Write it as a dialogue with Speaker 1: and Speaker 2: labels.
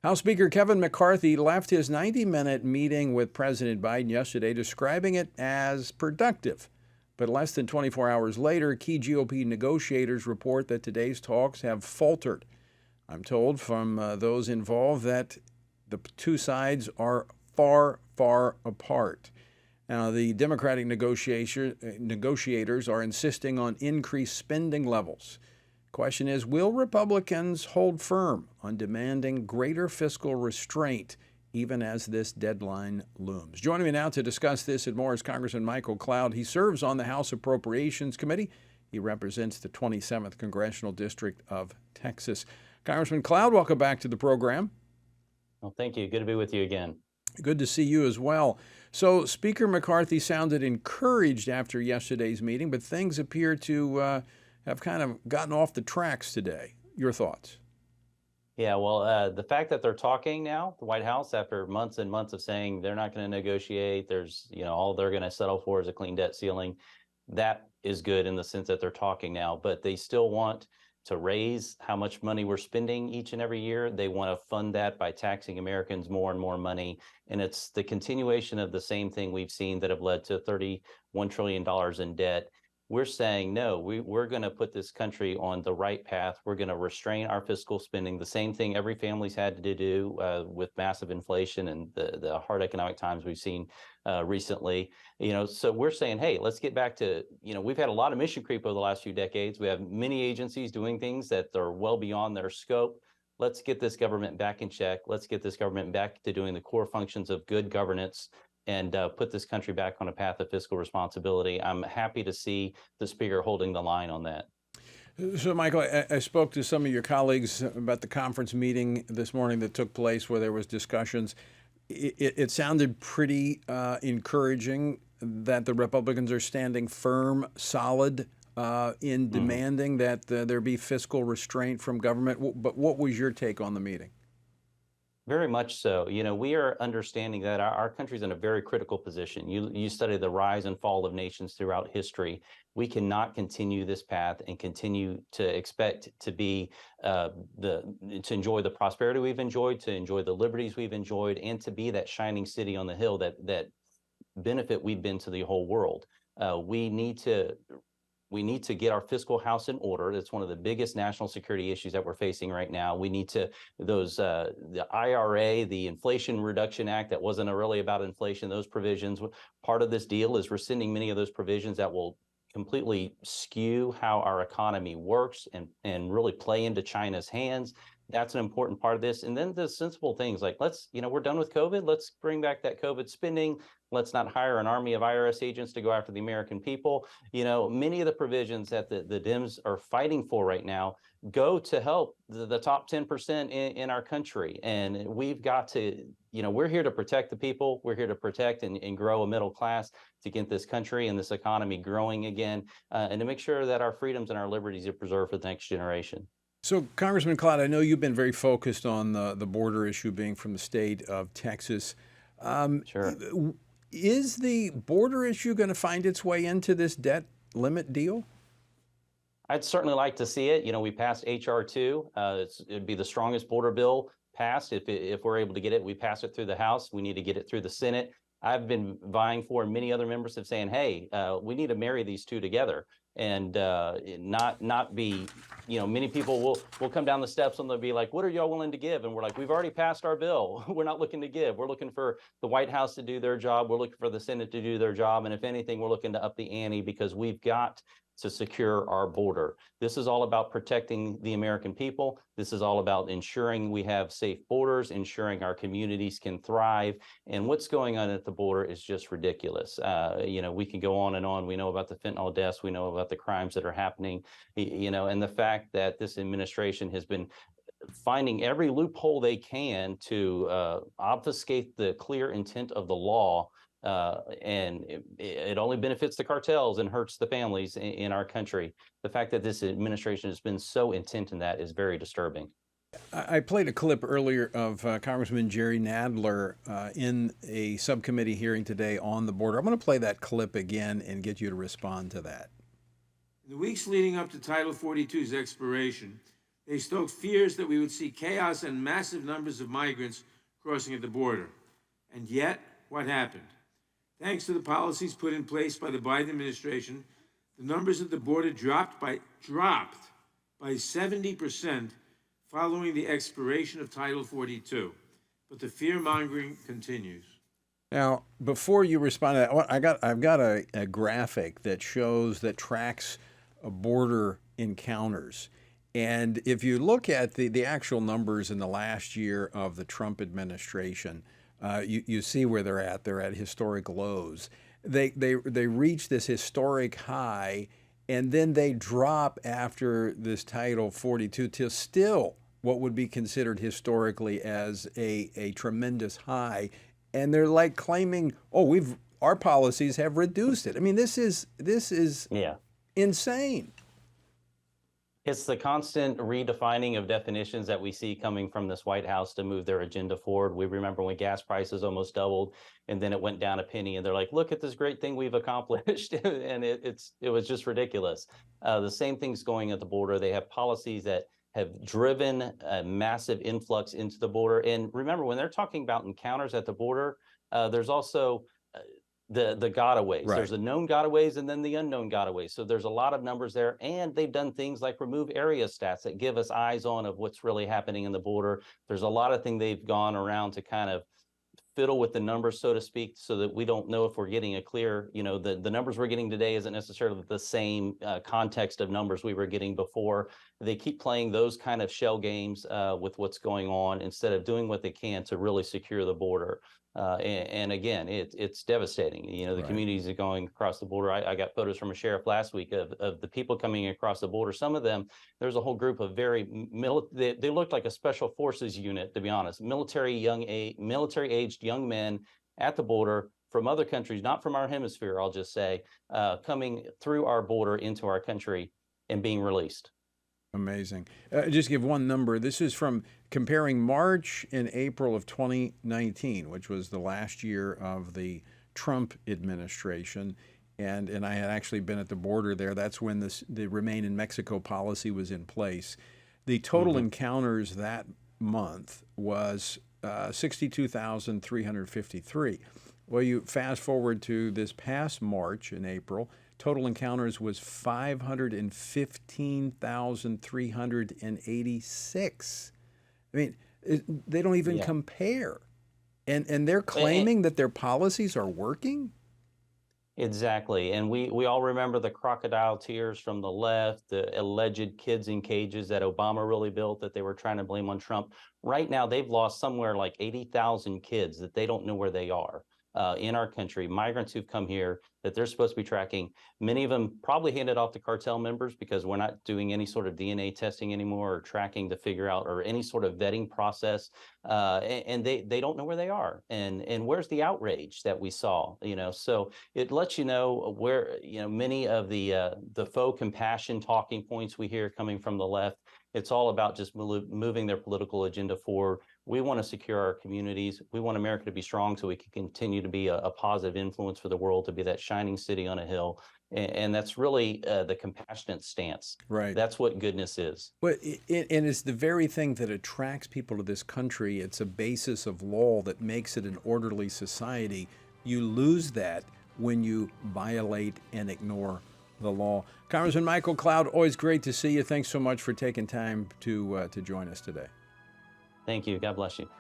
Speaker 1: House Speaker Kevin McCarthy left his 90-minute meeting with President Biden yesterday, describing it as productive. But less than 24 hours later, key GOP negotiators report that today's talks have faltered. I'm told from those involved that the two sides are far, far apart. Now, the Democratic negotiators are insisting on increased spending levels. Question is, will Republicans hold firm on demanding greater fiscal restraint even as this deadline looms? Joining me now to discuss this and more is Congressman Michael Cloud. He serves on the House Appropriations Committee. He represents the 27th Congressional District of Texas. Congressman Cloud, welcome back to the program.
Speaker 2: Well, thank you. Good to be with you again.
Speaker 1: Good to see you as well. So Speaker McCarthy sounded encouraged after yesterday's meeting, but things appear to have kind of gotten off the tracks today. Your thoughts?
Speaker 2: Yeah, well, the fact that they're talking now, the White House, after months and months of saying they're not going to negotiate, all they're going to settle for is a clean debt ceiling. That is good in the sense that they're talking now, but they still want to raise how much money we're spending each and every year. They want to fund that by taxing Americans more and more money. And it's the continuation of the same thing we've seen that have led to $31 trillion in debt. We're saying, no, we're going to put this country on the right path. We're going to restrain our fiscal spending, the same thing every family's had to do with massive inflation and the hard economic times we've seen recently. So we're saying, hey, let's get back to, we've had a lot of mission creep over the last few decades. We have many agencies doing things that are well beyond their scope. Let's get this government back in check. Let's get this government back to doing the core functions of good governance and put this country back on a path of fiscal responsibility. I'm happy to see the Speaker holding the line on that.
Speaker 1: So, Michael, I spoke to some of your colleagues about the conference meeting this morning that took place where there was discussions. It sounded pretty encouraging that the Republicans are standing firm, solid in demanding that there be fiscal restraint from government. But what was your take on the meeting?
Speaker 2: Very much so. We are understanding that our country's in a very critical position. You study the rise and fall of nations throughout history. We cannot continue this path and continue to expect to be to enjoy the prosperity we've enjoyed, to enjoy the liberties we've enjoyed, and to be that shining city on the hill that benefit we've been to the whole world. We need to get our fiscal house in order. That's one of the biggest national security issues that we're facing right now. We need to, the IRA, the Inflation Reduction Act, that wasn't really about inflation, those provisions, part of this deal is rescinding many of those provisions that will completely skew how our economy works and really play into China's hands. That's an important part of this. And then the sensible things like we're done with COVID. Let's bring back that COVID spending. Let's not hire an army of IRS agents to go after the American people. Many of the provisions that the Dems are fighting for right now go to help the top 10% in our country. And we've got to, we're here to protect the people. We're here to protect and grow a middle class to get this country and this economy growing again, and to make sure that our freedoms and our liberties are preserved for the next generation.
Speaker 1: So, Congressman Cloud, I know you've been very focused on the border issue being from the state of Texas.
Speaker 2: Sure.
Speaker 1: Is the border issue going to find its way into this debt limit deal?
Speaker 2: I'd certainly like to see it. We passed H.R. 2. It'd be the strongest border bill passed if we're able to get it. We pass it through the House. We need to get it through the Senate. I've been vying for, and many other members have saying, hey, we need to marry these two together and not be, many people will come down the steps and they'll be like, what are y'all willing to give? And we're like, we've already passed our bill. We're not looking to give. We're looking for the White House to do their job. We're looking for the Senate to do their job. And if anything, we're looking to up the ante because we've got to secure our border. This is all about protecting the American people. This is all about ensuring we have safe borders, ensuring our communities can thrive. And what's going on at the border is just ridiculous. We can go on and on. We know about the fentanyl deaths. We know about the crimes that are happening, and the fact that this administration has been finding every loophole they can to obfuscate the clear intent of the law. And it only benefits the cartels and hurts the families in our country. The fact that this administration has been so intent in that is very disturbing.
Speaker 1: I played a clip earlier of Congressman Jerry Nadler in a subcommittee hearing today on the border. I'm going to play that clip again and get you to respond to that.
Speaker 3: In the weeks leading up to Title 42's expiration, They stoked fears that we would see chaos and massive numbers of migrants crossing at the border. And yet, what happened? Thanks to the policies put in place by the Biden administration, the numbers at the border dropped by 70% following the expiration of Title 42. But the fear-mongering continues.
Speaker 1: Now, before you respond to that, I've got a graphic that tracks border encounters. And if you look at the actual numbers in the last year of the Trump administration, you see where they're at. They're at historic lows. They reach this historic high, and then they drop after this Title 42 to still what would be considered historically as a tremendous high. And they're like claiming, oh, our policies have reduced it. I mean, this is
Speaker 2: Yeah.
Speaker 1: insane.
Speaker 2: It's the constant redefining of definitions that we see coming from this White House to move their agenda forward. We remember when gas prices almost doubled and then it went down a penny and they're like, look at this great thing we've accomplished. And it was just ridiculous. The same thing's going at the border. They have policies that have driven a massive influx into the border. And remember, when they're talking about encounters at the border, there's also the gotaways.
Speaker 1: Right.
Speaker 2: There's the known gotaways and then the unknown gotaways. So there's a lot of numbers there. And they've done things like remove area stats that give us eyes on of what's really happening in the border. There's a lot of things they've gone around to kind of fiddle with the numbers, so to speak, so that we don't know if we're getting a clear, the numbers we're getting today isn't necessarily the same context of numbers we were getting before. They keep playing those kind of shell games with what's going on instead of doing what they can to really secure the border. And again, it's devastating. The
Speaker 1: Right.
Speaker 2: communities are going across the border. I got photos from a sheriff last week of the people coming across the border. Some of them, there's a whole group of they looked like a special forces unit, to be honest, military-aged young men at the border from other countries, not from our hemisphere, I'll just say, coming through our border into our country and being released.
Speaker 1: Amazing. Just give one number. This is from comparing March and April of 2019, which was the last year of the Trump administration. And I had actually been at the border there. That's when the Remain in Mexico policy was in place. The total encounters that month was 62,353. Well, you fast forward to this past March and April, total encounters was 515,386. I mean, they don't even compare. And they're claiming that their policies are working?
Speaker 2: Exactly. And we all remember the crocodile tears from the left, the alleged kids in cages that Obama really built that they were trying to blame on Trump. Right now, they've lost somewhere like 80,000 kids that they don't know where they are. In our country, migrants who've come here that they're supposed to be tracking. Many of them probably handed off to cartel members because we're not doing any sort of DNA testing anymore or tracking to figure out or any sort of vetting process. And they don't know where they are. And where's the outrage that we saw? So it lets you know where, many of the faux compassion talking points we hear coming from the left. It's all about just moving their political agenda forward. We want to secure our communities. We want America to be strong so we can continue to be a positive influence for the world, to be that shining city on a hill. And that's really the compassionate stance.
Speaker 1: Right.
Speaker 2: That's what goodness is.
Speaker 1: Well, and it's the very thing that attracts people to this country. It's a basis of law that makes it an orderly society. You lose that when you violate and ignore the law. Congressman Michael Cloud, always great to see you. Thanks so much for taking time to join us today.
Speaker 2: Thank you. God bless you.